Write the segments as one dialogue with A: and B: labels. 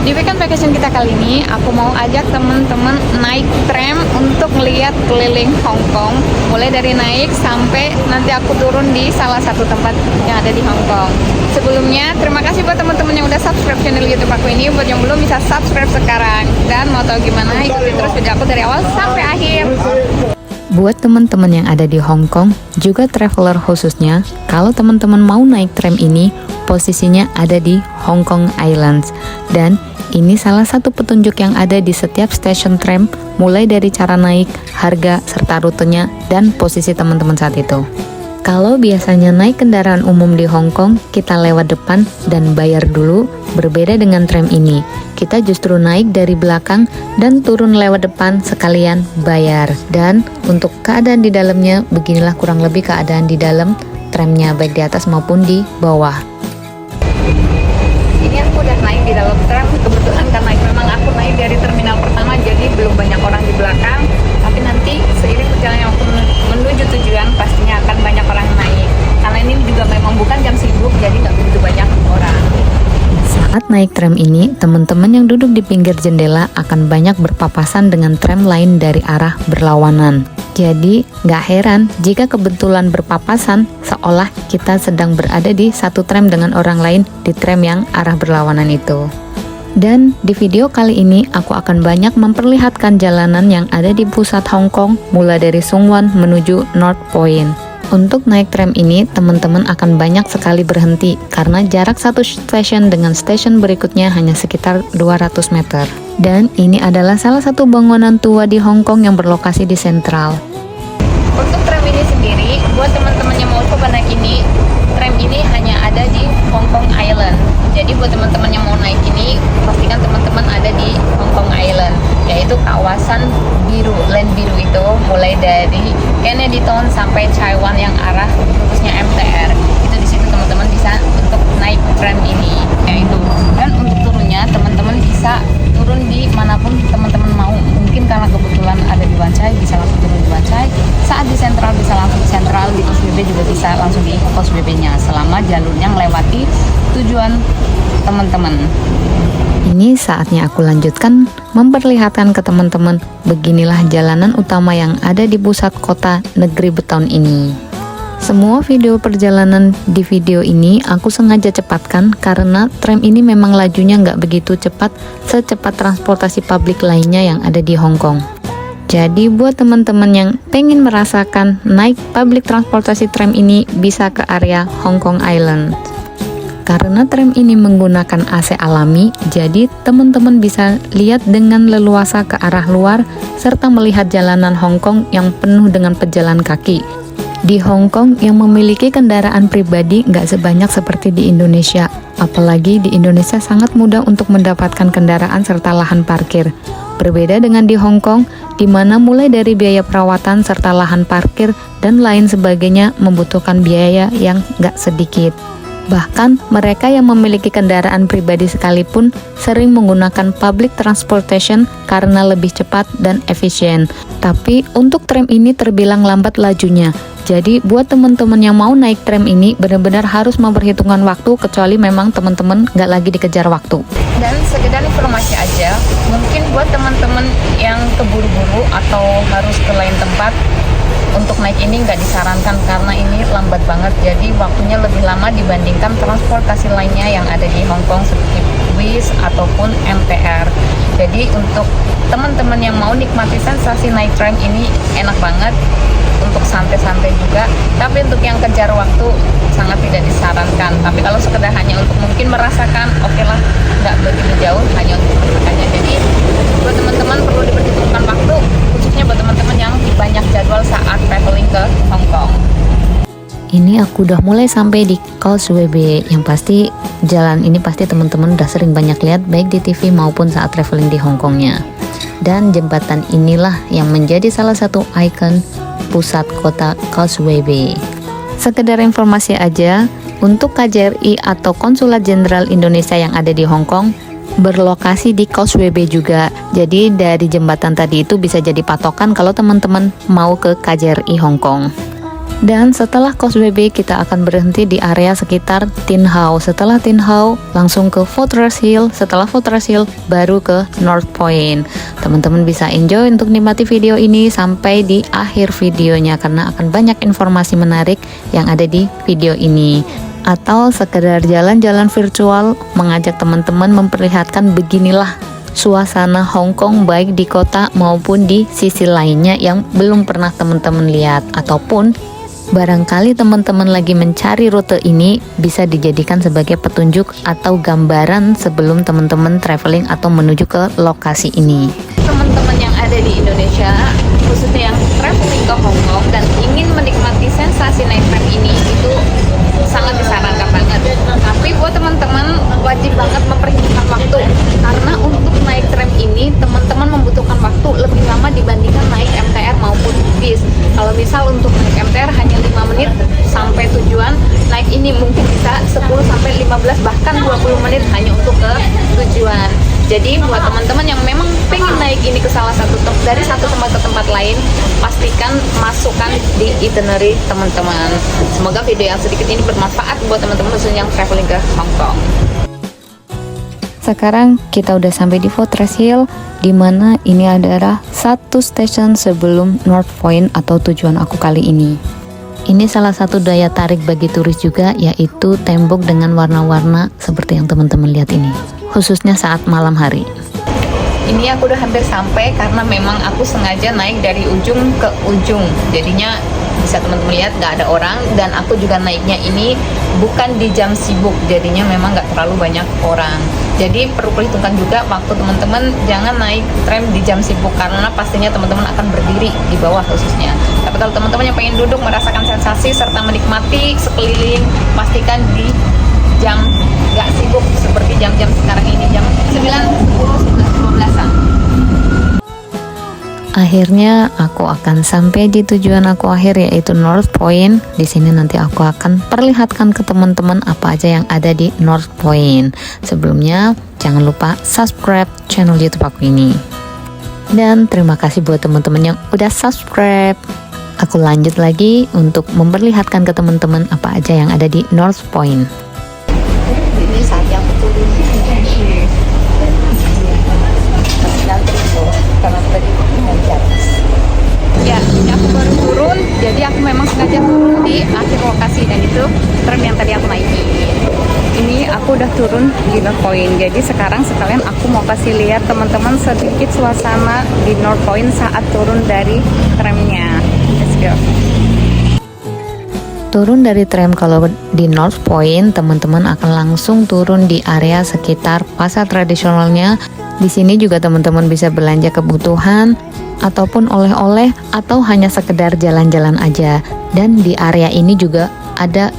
A: Di weekend vacation kita kali ini, aku mau ajak teman-teman naik tram untuk melihat keliling Hong Kong. Mulai dari naik sampai nanti aku turun di salah satu tempat yang ada di Hong Kong. Sebelumnya, terima kasih buat teman-teman yang udah subscribe channel YouTube aku ini. Buat yang belum, bisa subscribe sekarang. Dan mau tahu gimana, ikutin terus video aku dari awal sampai akhir.
B: Buat teman-teman yang ada di Hong Kong, juga traveler khususnya, kalau teman-teman mau naik tram ini, posisinya ada di Hong Kong Islands. Dan ini salah satu petunjuk yang ada di setiap stasiun tram, mulai dari cara naik, harga, serta rutenya, dan posisi teman-teman saat itu. Kalau biasanya naik kendaraan umum di Hong Kong, kita lewat depan dan bayar dulu, berbeda dengan tram ini. Kita justru naik dari belakang dan turun lewat depan sekalian bayar. Dan untuk keadaan di dalamnya, beginilah kurang lebih keadaan di dalam tramnya, baik di atas maupun di bawah.
A: Ini aku udah naik di dalam tram, kebetulan karena memang aku naik dari terminal pertama, jadi belum banyak orang di belakang. Tapi nanti seiring perjalanan aku menuju tujuan, pastinya akan banyak orang naik. Karena ini juga memang bukan jam sibuk, jadi nggak begitu banyak orang.
B: Saat naik tram ini, teman-teman yang duduk di pinggir jendela akan banyak berpapasan dengan tram lain dari arah berlawanan. Jadi, nggak heran jika kebetulan berpapasan, seolah kita sedang berada di satu tram dengan orang lain di tram yang arah berlawanan itu. Dan di video kali ini, aku akan banyak memperlihatkan jalanan yang ada di pusat Hong Kong, mulai dari Tsuen Wan menuju North Point. Untuk naik tram ini, teman-teman akan banyak sekali berhenti, karena jarak satu stasiun dengan stasiun berikutnya hanya sekitar 200 meter. Dan ini adalah salah satu bangunan tua di Hong Kong yang berlokasi di sentral.
A: Untuk tram ini sendiri, buat teman-teman yang mau coba naik ini, tram ini hanya ada di Hong Kong Island. Jadi buat teman-teman yang mau naik ini, pastikan teman-teman ada di Hong Kong Island, yaitu kawasan biru, land biru itu, mulai dari Kennedy Town sampai Chai Wan yang arah khususnya MTR. Itu di situ teman-teman bisa untuk naik tram ini, yaitu. Dan untuk turunnya, teman-teman bisa turun di manapun teman-teman mau. Mungkin karena kebetulan ada di Wan Chai, bisa langsung turun di Wan Chai. Saat di sentral, bisa langsung di sentral. Di pos BB juga bisa langsung di pos BB-nya, selama jalurnya melewati tujuan teman-teman.
B: Ini saatnya aku lanjutkan memperlihatkan ke teman-teman beginilah jalanan utama yang ada di pusat kota negeri Betown ini. Semua video perjalanan di video ini aku sengaja cepatkan karena tram ini memang lajunya nggak begitu cepat secepat transportasi publik lainnya yang ada di Hong Kong. Jadi buat teman-teman yang pengen merasakan naik public transportasi tram ini, bisa ke area Hong Kong Island. Karena tram ini menggunakan AC alami, jadi teman-teman bisa lihat dengan leluasa ke arah luar serta melihat jalanan Hong Kong yang penuh dengan pejalan kaki. Di Hong Kong yang memiliki kendaraan pribadi nggak sebanyak seperti di Indonesia. Apalagi di Indonesia sangat mudah untuk mendapatkan kendaraan serta lahan parkir. Berbeda dengan di Hong Kong, di mana mulai dari biaya perawatan serta lahan parkir dan lain sebagainya membutuhkan biaya yang nggak sedikit. Bahkan mereka yang memiliki kendaraan pribadi sekalipun sering menggunakan public transportation karena lebih cepat dan efisien. Tapi untuk tram ini terbilang lambat lajunya. Jadi buat teman-teman yang mau naik tram ini benar-benar harus memperhitungkan waktu, kecuali memang teman-teman nggak lagi dikejar waktu.
A: Dan sekedar informasi aja, mungkin buat teman-teman yang keburu-buru atau harus ke lain tempat, untuk naik ini nggak disarankan karena ini lambat banget, jadi waktunya lebih lama dibandingkan transportasi lainnya yang ada di Hong Kong seperti Bus ataupun MTR. Jadi untuk teman-teman yang mau nikmati sensasi naik tram ini enak banget, untuk santai-santai juga. Tapi untuk yang kejar waktu sangat tidak disarankan. Tapi kalau sekedar hanya untuk mungkin merasakan, oke lah, nggak begitu jauh, hanya untuk aja. Jadi buat teman-teman perlu diperhitungkan waktu, khususnya buat teman-teman yang banyak jadwal saat traveling ke Hong Kong.
B: Ini aku udah mulai sampai di Causeway Bay, yang pasti jalan ini pasti teman-teman udah sering banyak lihat baik di TV maupun saat traveling di Hong Kongnya. Dan jembatan inilah yang menjadi salah satu ikon pusat kota Causeway Bay. Sekedar informasi aja, untuk KJRI atau Konsulat Jenderal Indonesia yang ada di Hong Kong berlokasi di Causeway Bay juga. Jadi dari jembatan tadi itu bisa jadi patokan kalau teman-teman mau ke KJRI Hong Kong. Dan setelah Causeway kita akan berhenti di area sekitar Tin Hau. Setelah Tin Hau langsung ke Fortress Hill. Setelah Fortress Hill baru ke North Point. Teman-teman bisa enjoy untuk nikmati video ini sampai di akhir videonya karena akan banyak informasi menarik yang ada di video ini. Atau sekedar jalan-jalan virtual mengajak teman-teman memperlihatkan beginilah suasana Hong Kong baik di kota maupun di sisi lainnya yang belum pernah teman-teman lihat, ataupun barangkali teman-teman lagi mencari rute ini bisa dijadikan sebagai petunjuk atau gambaran sebelum teman-teman traveling atau menuju ke lokasi ini.
A: Teman-teman yang ada di Indonesia, khususnya yang traveling ke Hong Kong dan ingin menikmati sensasi naik tram ini, itu sangat disarankan banget. Tapi buat teman-teman wajib banget memperhitungkan waktu, karena untuk naik tram ini teman-teman membutuhkan waktu lebih lama dibandingkan naik MTR maupun bis. Kalau misal untuk naik MTR hanya 5 menit sampai tujuan, naik ini mungkin bisa 10 sampai 15 bahkan 20 menit hanya untuk ke tujuan. Jadi buat teman-teman yang memang pengen naik ini ke salah satu dari satu tempat ke tempat lain, pastikan masukkan di itinerary teman-teman. Semoga video yang sedikit ini bermanfaat buat teman-teman khususnya yang traveling ke Hong Kong.
B: Sekarang kita udah sampai di Fortress Hill, di mana ini adalah satu stasiun sebelum North Point atau tujuan aku kali ini. Ini salah satu daya tarik bagi turis juga, yaitu tembok dengan warna-warna seperti yang teman-teman lihat ini, khususnya saat malam hari.
A: Ini aku udah hampir sampai karena memang aku sengaja naik dari ujung ke ujung, jadinya bisa teman-teman lihat gak ada orang, dan aku juga naiknya ini bukan di jam sibuk, jadinya memang gak terlalu banyak orang. Jadi perlu perhitungkan juga waktu teman-teman, jangan naik tram di jam sibuk karena pastinya teman-teman akan berdiri di bawah khususnya. Tapi kalau teman-teman yang pengen duduk merasakan sensasi serta menikmati sekeliling, pastikan di jam gak sibuk seperti jam-jam sekarang ini, jam 9, 10, 11, 12-an.
B: Akhirnya aku akan sampai di tujuan aku akhir, yaitu North Point. Di sini nanti aku akan perlihatkan ke teman-teman apa aja yang ada di North Point. Sebelumnya jangan lupa subscribe channel YouTube aku ini. Dan terima kasih buat teman-teman yang udah subscribe. Aku lanjut lagi untuk memperlihatkan ke teman-teman apa aja yang ada di North Point.
A: Ini saatnya aku turun karena tadi di atas. Ya, ini aku baru turun, jadi aku memang sengaja turun di akhir lokasi, dan itu tram yang tadi aku naiki. Ini aku udah turun di North Point, jadi sekarang sekalian aku mau kasih lihat teman-teman sedikit suasana di North Point saat turun dari tramnya. Let's go.
B: Turun dari tram kalau di North Point, teman-teman akan langsung turun di area sekitar pasar tradisionalnya. Di sini juga teman-teman bisa belanja kebutuhan ataupun oleh-oleh atau hanya sekedar jalan-jalan aja. Dan di area ini juga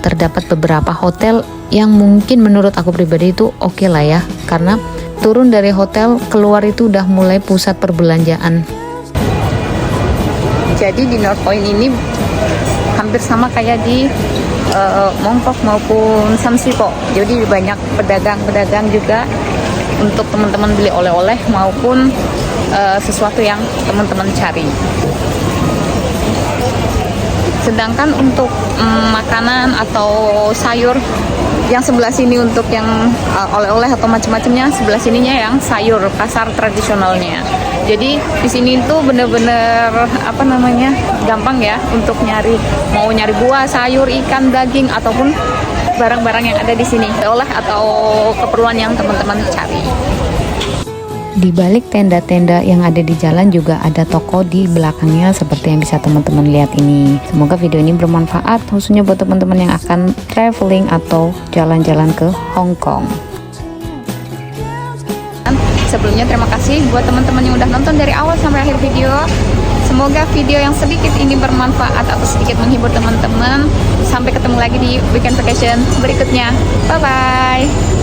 B: terdapat beberapa hotel yang mungkin menurut aku pribadi itu oke lah ya, karena turun dari hotel keluar itu udah mulai pusat perbelanjaan.
A: Jadi di North Point ini hampir sama kayak di Mong Kok maupun Sam Sui Po. Jadi banyak pedagang-pedagang juga untuk teman-teman beli oleh-oleh maupun sesuatu yang teman-teman cari. Sedangkan untuk makanan atau sayur yang sebelah sini untuk yang oleh-oleh atau macam-macamnya, sebelah sininya yang sayur, pasar tradisionalnya. Jadi di sini tuh bener-bener gampang ya untuk mau nyari buah, sayur, ikan, daging ataupun barang-barang yang ada di sini, oleh atau keperluan yang teman-teman cari.
B: Di balik tenda-tenda yang ada di jalan juga ada toko di belakangnya seperti yang bisa teman-teman lihat ini. Semoga video ini bermanfaat khususnya buat teman-teman yang akan traveling atau jalan-jalan ke Hong Kong.
A: Sebelumnya terima kasih buat teman-teman yang udah nonton dari awal sampai akhir video. Semoga video yang sedikit ini bermanfaat atau sedikit menghibur teman-teman. Sampai ketemu lagi di weekend vacation berikutnya. Bye-bye.